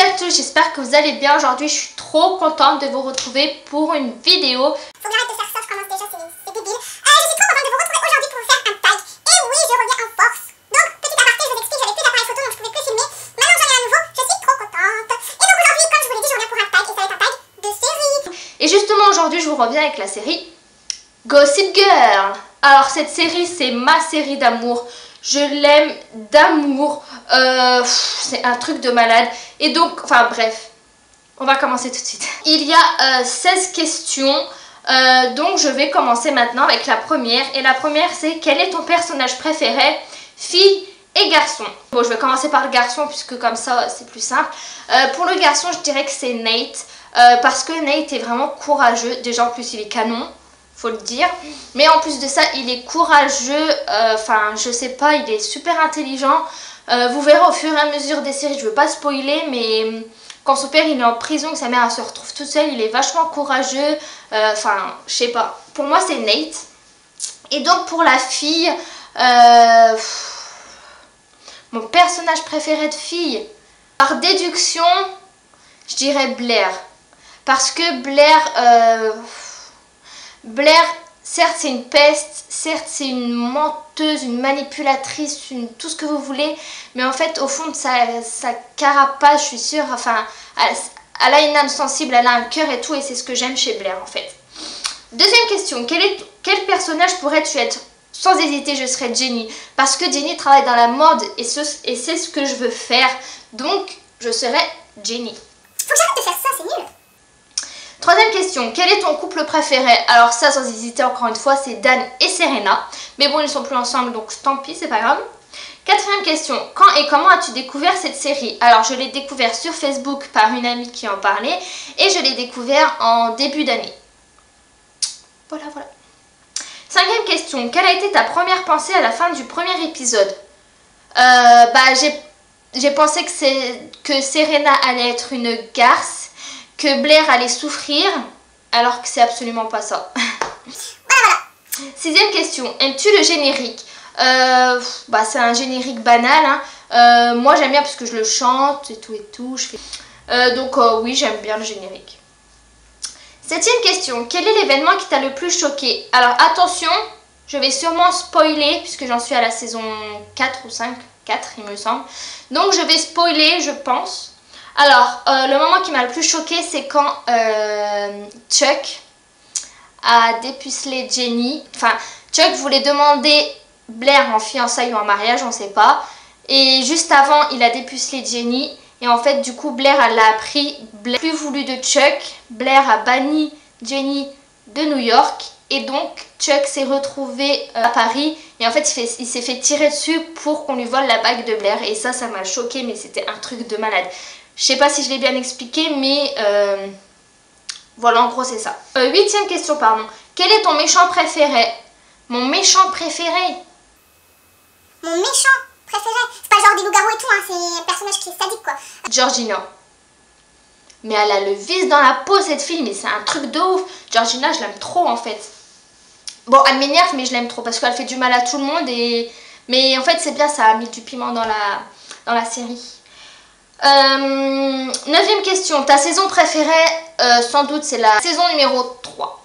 à tous, j'espère que vous allez bien. Aujourd'hui, je suis trop contente de vous retrouver pour une vidéo. Faut que j'arrête de faire ça, je commence déjà, c'est débile. Je suis trop contente de vous retrouver aujourd'hui pour vous faire un tag. Et oui, je reviens en force. Donc, petit aparté, je vous explique, j'avais plus d'appareil photo donc je pouvais plus filmer. Maintenant j'en ai un nouveau, je suis trop contente. Et donc aujourd'hui, comme je vous l'ai dit, je reviens pour un tag et ça va être un tag de série. Et justement, aujourd'hui, je vous reviens avec la série Gossip Girl. Alors, cette série, c'est ma série d'amour. Je l'aime d'amour. C'est un truc de malade. Et donc, enfin bref, on va commencer tout de suite. Il y a 16 questions. Donc, je vais commencer maintenant avec la première. Et la première, c'est quel est ton personnage préféré, fille et garçon? Bon, je vais commencer par le garçon puisque comme ça, c'est plus simple. Pour le garçon, je dirais que c'est Nate. Parce que Nate est vraiment courageux. Déjà, en plus, il est canon. Faut le dire, mais en plus de ça il est courageux, enfin je sais pas, il est super intelligent. Vous verrez au fur et à mesure des séries, je veux pas spoiler, mais quand son père il est en prison, que sa mère elle se retrouve toute seule, il est vachement courageux, enfin je sais pas, pour moi c'est Nate. Et donc pour la fille, mon personnage préféré de fille, par déduction je dirais Blair, parce que Blair, certes c'est une peste, certes c'est une menteuse, une manipulatrice, tout ce que vous voulez, mais en fait au fond de sa carapace, je suis sûre, enfin, elle a une âme sensible, elle a un cœur et tout, et c'est ce que j'aime chez Blair en fait. Deuxième question, quel personnage pourrais-tu être? Sans hésiter, je serais Jenny, parce que Jenny travaille dans la mode et c'est ce que je veux faire, donc je serais Jenny. Faut que j'arrête de faire ça, c'est nul. Troisième question, quel est ton couple préféré? Alors ça, sans hésiter, encore une fois, c'est Dan et Serena. Mais bon, ils sont plus ensemble, donc tant pis, c'est pas grave. Quatrième question, quand et comment as-tu découvert cette série? Alors je l'ai découvert sur Facebook par une amie qui en parlait. Et je l'ai découvert en début d'année. Voilà. Cinquième question, quelle a été ta première pensée à la fin du premier épisode? J'ai pensé que Serena allait être une garce, que Blair allait souffrir, alors que c'est absolument pas ça. Voilà. Sixième question, aimes-tu le générique? C'est un générique banal, hein. Moi j'aime bien parce que je le chante et tout. Oui, j'aime bien le générique. Septième question, quel est l'événement qui t'a le plus choqué? Alors attention, je vais sûrement spoiler puisque j'en suis à la saison 4 ou 5, 4 il me semble. Donc je vais spoiler, je pense. Alors, le moment qui m'a le plus choqué, c'est quand Chuck a dépucelé Jenny. Enfin, Chuck voulait demander Blair en fiançailles ou en mariage, on ne sait pas. Et juste avant, il a dépucelé Jenny. Et en fait, du coup, Blair, elle l'a appris. Blair n'a plus voulu de Chuck. Blair a banni Jenny de New York. Et donc, Chuck s'est retrouvé à Paris. Et en fait, il s'est fait tirer dessus pour qu'on lui vole la bague de Blair. Et ça m'a choqué, mais c'était un truc de malade. Je sais pas si je l'ai bien expliqué, mais voilà, en gros c'est ça. Huitième question, pardon. Quel est ton méchant préféré? Mon méchant préféré? Mon méchant préféré? C'est pas genre des loups-garous et tout, hein, c'est un personnage qui est sadique quoi. Georgina. Mais elle a le vice dans la peau cette fille, mais c'est un truc de ouf. Georgina, je l'aime trop en fait. Bon, elle m'énerve, mais je l'aime trop parce qu'elle fait du mal à tout le monde. Mais en fait, c'est bien, ça a mis du piment dans la série. Neuvième question, ta saison préférée, sans doute c'est la saison numéro 3.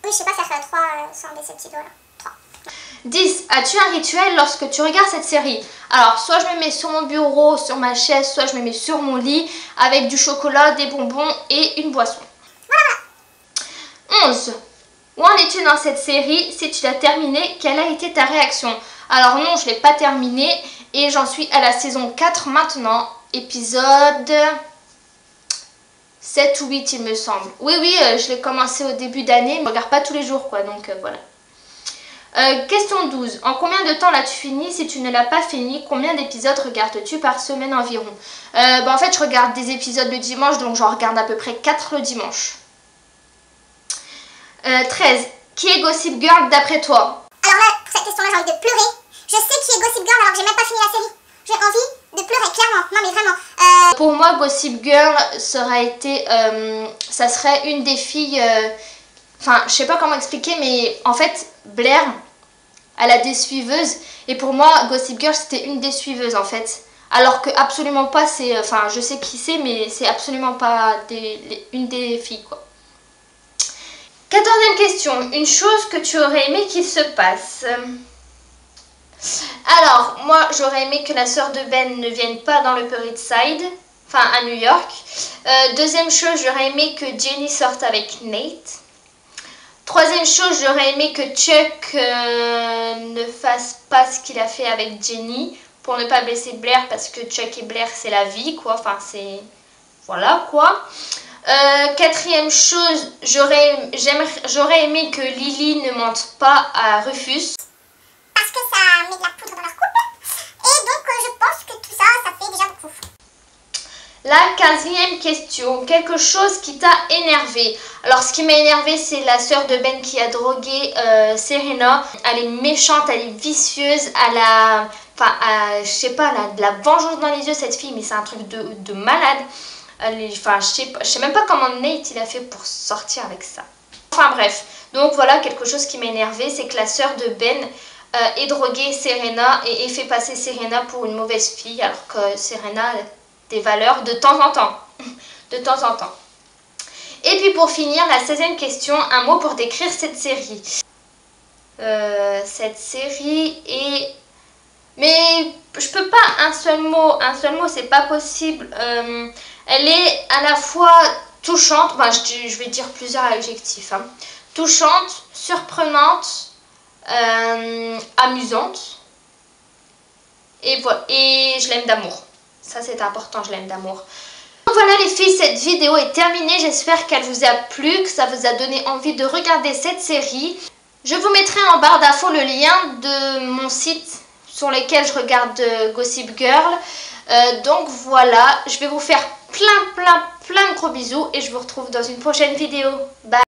Oui, je sais pas, ça fait 3 sans déception là. 3. 10. As-tu un rituel lorsque tu regardes cette série? Alors, soit je me mets sur mon bureau, sur ma chaise, soit je me mets sur mon lit avec du chocolat, des bonbons et une boisson. Voilà. 11. Où en es-tu dans cette série? Si tu l'as terminée, quelle a été ta réaction? Alors non, je ne l'ai pas terminée et j'en suis à la saison 4 maintenant. Épisode 7 ou 8 il me semble. Oui, je l'ai commencé au début d'année, mais je ne regarde pas tous les jours quoi, donc voilà. Question 12. En combien de temps l'as-tu fini? Si tu ne l'as pas fini, combien d'épisodes regardes-tu par semaine environ? En fait, je regarde des épisodes le dimanche, donc j'en regarde à peu près 4 le dimanche. 13. Qui est Gossip Girl d'après toi? Alors là, pour cette question-là, j'ai envie de pleurer. Je sais qui est Gossip Girl alors que j'ai même pas fini la série. J'ai envie de pleurer, clairement. Non mais vraiment. Pour moi, Gossip Girl, ça serait une des filles... Enfin, je sais pas comment expliquer, mais en fait, Blair, elle a des suiveuses. Et pour moi, Gossip Girl, c'était une des suiveuses, en fait. Alors que absolument pas, c'est... Enfin, je sais qui c'est, mais c'est absolument pas une des filles, quoi. 14e question. Une chose que tu aurais aimé qu'il se passe. Alors, moi, j'aurais aimé que la sœur de Ben ne vienne pas dans le Upper East Side, enfin à New York. Deuxième chose, j'aurais aimé que Jenny sorte avec Nate. Troisième chose, j'aurais aimé que Chuck ne fasse pas ce qu'il a fait avec Jenny pour ne pas blesser Blair, parce que Chuck et Blair, c'est la vie, quoi. Enfin, c'est... Voilà, quoi. Quatrième chose, j'aurais aimé que Lily ne mente pas à Rufus. Parce que ça met de la poudre dans leur couple. Et donc je pense que tout ça, ça fait déjà beaucoup. La 15e question, quelque chose qui t'a énervé. Alors ce qui m'a énervé, c'est la sœur de Ben qui a drogué Serena. Elle est méchante, elle est vicieuse, elle a... Enfin, je sais pas, elle a de la vengeance dans les yeux, cette fille, mais c'est un truc de malade. Enfin, je sais même pas comment Nate il a fait pour sortir avec ça. Enfin bref, donc voilà quelque chose qui m'a énervé, c'est que la sœur de Ben ait drogué Serena et ait fait passer Serena pour une mauvaise fille, alors que Serena a des valeurs de temps en temps. De temps en temps. Et puis pour finir, la 16e question, un mot pour décrire cette série. Cette série est... Mais je peux pas un seul mot c'est pas possible. Elle est à la fois touchante, enfin je vais dire plusieurs adjectifs. Hein. Touchante, surprenante, amusante. Et voilà, et je l'aime d'amour. Ça c'est important, je l'aime d'amour. Donc voilà les filles, cette vidéo est terminée. J'espère qu'elle vous a plu, que ça vous a donné envie de regarder cette série. Je vous mettrai en barre d'infos le lien de mon site sur lequel je regarde Gossip Girl. Donc voilà, je vais vous faire plein de gros bisous et je vous retrouve dans une prochaine vidéo. Bye!